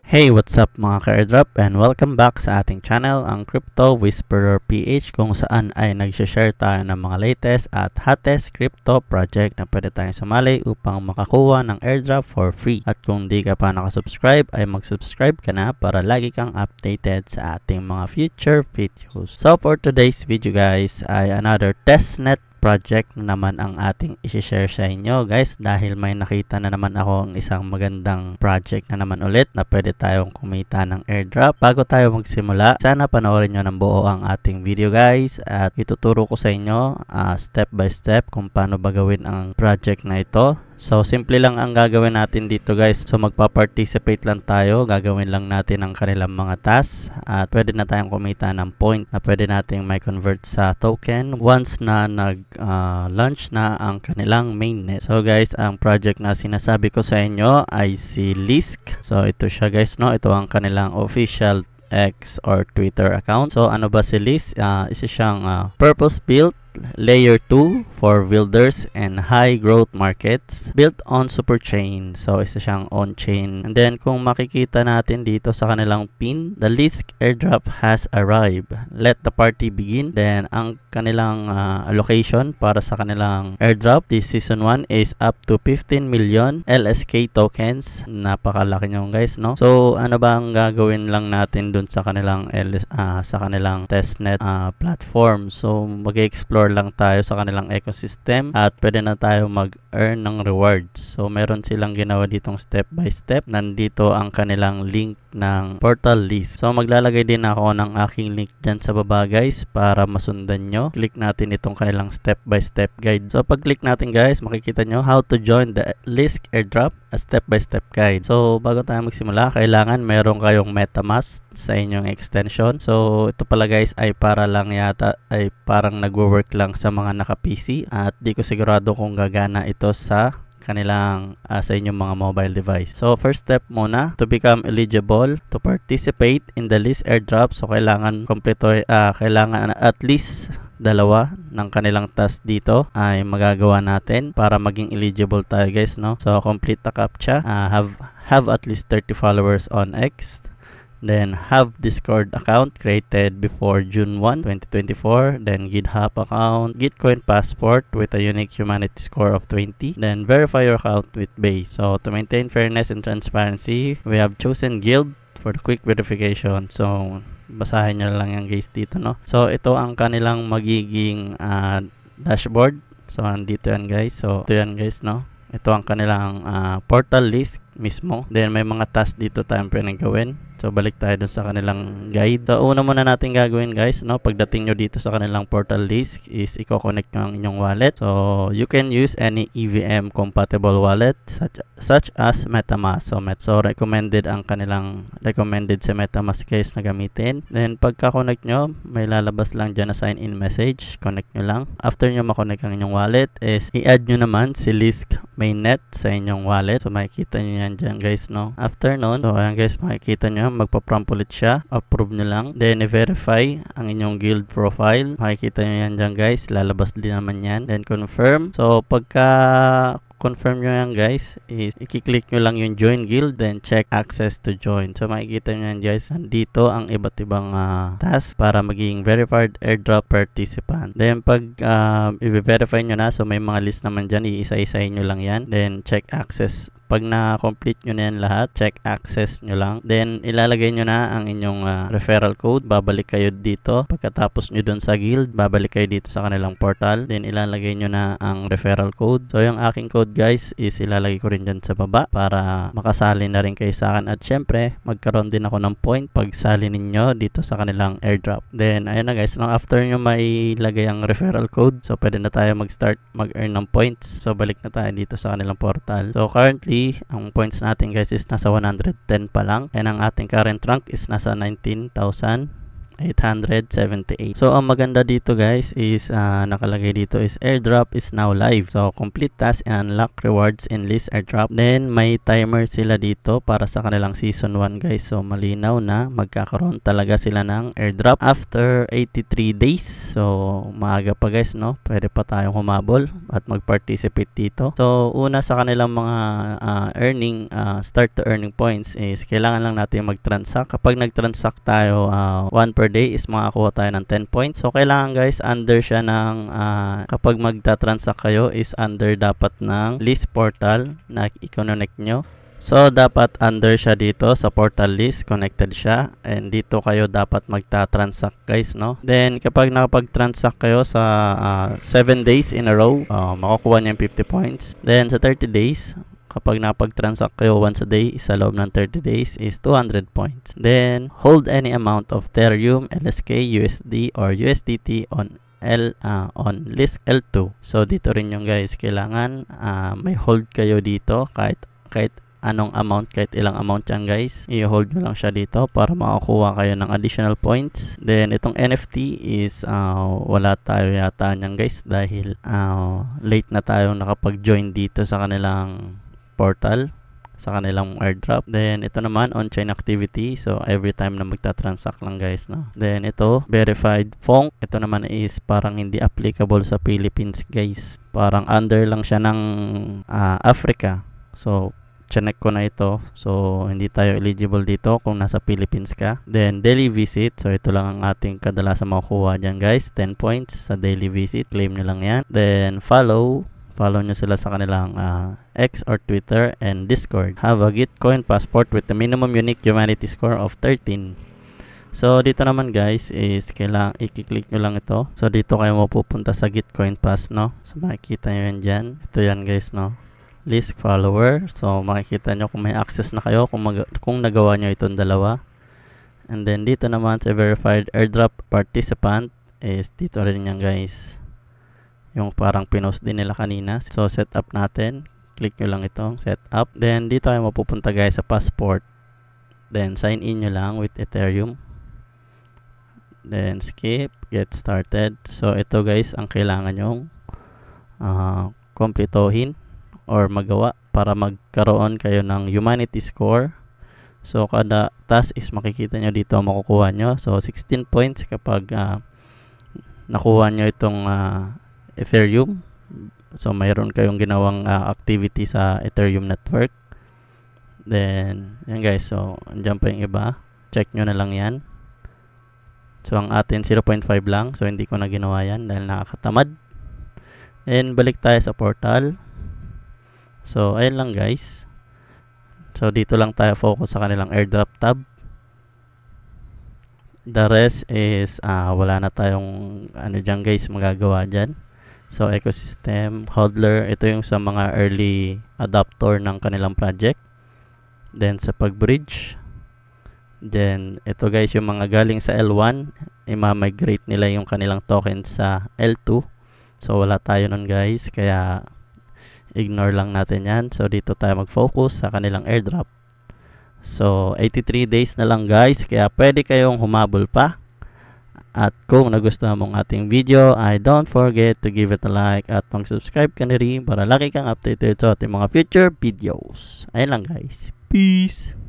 Hey, what's up mga ka-airdrop and welcome back sa ating channel, ang Crypto Whisperer PH, kung saan ay nagsishare tayo ng mga latest at hottest crypto project na pwede tayong sumali upang makakuha ng airdrop for free. At kung di ka pa nakasubscribe ay mag-subscribe ka na para lagi kang updated sa ating mga future videos. So for today's video guys ay another testnet project na naman ang ating isi-share sa inyo guys, dahil may nakita na naman ako ng isang magandang project na naman ulit na pwede tayong kumita ng airdrop. Bago tayo magsimula, sana panoorin nyo ng buo ang ating video guys at ituturo ko sa inyo step by step kung paano ba gawin ang project na ito. So simple lang ang gagawin natin dito guys. So magpa-participate lang tayo, gagawin lang natin ang kanilang mga tasks at pwede na tayong kumita ng point na pwede nating may convert sa token once na nag-launch na ang kanilang mainnet. So guys, ang project na sinasabi ko sa inyo ay si Lisk. So ito siya guys, no? Ito ang kanilang official X or Twitter account. So ano ba si Lisk? Isa siyang purpose built layer 2 for builders and high growth markets built on superchain. So isa siyang on-chain. And then kung makikita natin dito sa kanilang pin, the Lisk airdrop has arrived. Let the party begin. Then ang kanilang allocation para sa kanilang airdrop this season 1 is up to 15 million LSK tokens. Napakalaki nyo guys, no? So ano ba ang gagawin lang natin dun sa kanilang testnet platform? So mag-explore lang tayo sa kanilang ecosystem at pwede na tayo mag-earn ng rewards. So meron silang ginawa ditong step by step. Nandito ang kanilang link ng portal list. So maglalagay din ako ng aking link dyan sa baba guys para masundan nyo. Click natin itong kanilang step by step guide. So pag click natin guys, makikita nyo how to join the Lisk airdrop, a step by step guide. So bago tayo magsimula, kailangan meron kayong MetaMask sa inyong extension. So ito pala guys ay para lang yata ay parang nagwo-work lang sa mga naka-PC at di ko sigurado kung gagana ito sa kanilang sa inyong mga mobile device. So first step muna, to become eligible to participate in the Lisk airdrop. So kailangan kailangan at least dalawa ng kanilang task dito ay magagawa natin para maging eligible tayo guys, no? So complete the CAPTCHA, have at least 30 followers on X, then have Discord account created before June 1, 2024, then GitHub account, Gitcoin passport with a unique humanity score of 20, then verify your account with Base. So to maintain fairness and transparency, we have chosen Guild for the quick verification. So basahin nyo lang yan guys dito, no? So ito ang kanilang magiging dashboard. So andito yan guys. So ito yan guys, no? Ito ang kanilang portal list mismo. Then may mga task dito tayong pwedeng gawin. So balik tayo dun sa kanilang guide. So una muna natin gagawin guys, no, pagdating nyo dito sa kanilang portal list is i-connect nyo ang inyong wallet. So you can use any EVM compatible wallet such as MetaMask. So recommended sa MetaMask guys na gamitin. Then pagka-connect nyo, may lalabas lang dyan na sign in message. Connect nyo lang. After nyo makonect ang inyong wallet is i-add nyo naman si Lisk mainnet sa inyong wallet. So makikita nyo yan dyan guys, no. After nun, so ayan guys, makikita nyo magpa-prompt ulit siya, approve nyo lang, then i-verify ang inyong guild profile. Makikita nyo yan dyan guys, lalabas din naman yan, then confirm. So pagka confirm nyo yan guys is i-click nyo lang yung join guild, then check access to join. So makikita nyo yan guys, nandito ang iba't ibang task para maging verified airdrop participant. Then pag i-verify nyo na, so may mga list naman dyan, iisa-isahin nyo lang yan, then check access. Pag na-complete nyo na yan lahat, check access nyo lang. Then, ilalagay nyo na ang inyong referral code. Babalik kayo dito. Pagkatapos nyo dun sa guild, babalik kayo dito sa kanilang portal. Then, ilalagay nyo na ang referral code. So, yung aking code guys is ilalagay ko rin dyan sa baba para makasali na rin kayo sa akin. At syempre, magkaroon din ako ng point pag sali ninyo dito sa kanilang airdrop. Then, ayun na guys. After nyo mailagay ang referral code, so pwede na tayo mag-start mag-earn ng points. So, balik na tayo dito sa kanilang portal. So, currently, ang points natin guys is nasa 110 pa lang, and ang ating current rank is nasa 19,000 878. So ang maganda dito guys is nakalagay dito is airdrop is now live. So complete task and unlock rewards in list airdrop. Then may timer sila dito para sa kanilang season 1 guys. So malinaw na magkakaroon talaga sila ng airdrop after 83 days. So maaga pa guys, no? Pwede pa tayong humabol at mag-participate dito. So una sa kanilang mga start to earning points is kailangan lang natin mag-transact. Kapag nag-transact tayo 1 per day is makakuha tayo ng 10 points. So kailangan guys under siya ng kapag magta-transact kayo is under dapat ng list portal na i-connect nyo. So dapat under siya dito sa portal list, connected siya, and dito kayo dapat magta-transact guys, no? Then kapag nakapag-transact kayo sa 7 days in a row, makukuha niyo yung 50 points. Then sa 30 days, kapag napag-transact kayo once a day sa loob ng 30 days is 200 points. Then, hold any amount of Ethereum, LSK, USD, or USDT on list L2. So, dito rin yung guys, kailangan may hold kayo dito kahit anong amount, kahit ilang amount yan guys. I-hold nyo lang siya dito para makakuha kayo ng additional points. Then, itong NFT is wala tayo yata nyan guys dahil late na tayo nakapag-join dito sa kanilang portal, sa kanilang airdrop. Then ito naman on-chain activity, so every time na magta-transact lang guys, no? Then ito verified Fonk, ito naman is parang hindi applicable sa Philippines guys, parang under lang siya ng Africa. So chinek ko na ito, so hindi tayo eligible dito kung nasa Philippines ka. Then daily visit, so ito lang ang ating kadalasan makukuha dyan guys, 10 points sa daily visit, claim nyo lang yan. Then follow nyo sila sa kanilang X or Twitter and Discord. Have a Gitcoin passport with the minimum unique humanity score of 13. So dito naman guys is kailangan i-click nyo lang ito. So dito kayo mapupunta sa Gitcoin Pass, no? So makikita nyo yan dyan. Ito yan guys, no? List follower. So makikita nyo kung may access na kayo kung nagawa nyo itong dalawa. And then dito naman sa verified airdrop participant is dito rin yan guys, yung parang pinost din nila kanina. So set up natin, click nyo lang itong set up. Then dito kayo mapupunta guys sa passport. Then sign in nyo lang with Ethereum. Then skip, get started. So ito guys ang kailangan nyong kompletohin or magawa para magkaroon kayo ng humanity score. So kada task is makikita nyo dito makukuha nyo. So 16 points kapag nakuha nyo itong Ethereum. So mayroon kayong ginawang activity sa Ethereum network. Then yan guys, so andyan pa yung iba, check nyo na lang yan. So ang atin 0.5 lang, so hindi ko na ginawa yan dahil nakakatamad. Then balik tayo sa portal. So ayun lang guys, so dito lang tayo focus sa kanilang airdrop tab. The rest is wala na tayong dyan guys magagawa dyan. So ecosystem, hodler, ito yung sa mga early adopter ng kanilang project. Then sa pag-bridge, then ito guys yung mga galing sa L1, ima-migrate nila yung kanilang tokens sa L2. So wala tayo nun guys, kaya ignore lang natin yan. So dito tayo mag-focus sa kanilang airdrop. So 83 days na lang guys, kaya pwede kayong humabol pa. At kung nagustuhan mong ating video, ay don't forget to give it a like at mag-subscribe ka na rin para lagi kang updated sa ating mga future videos. Ayun lang guys. Peace!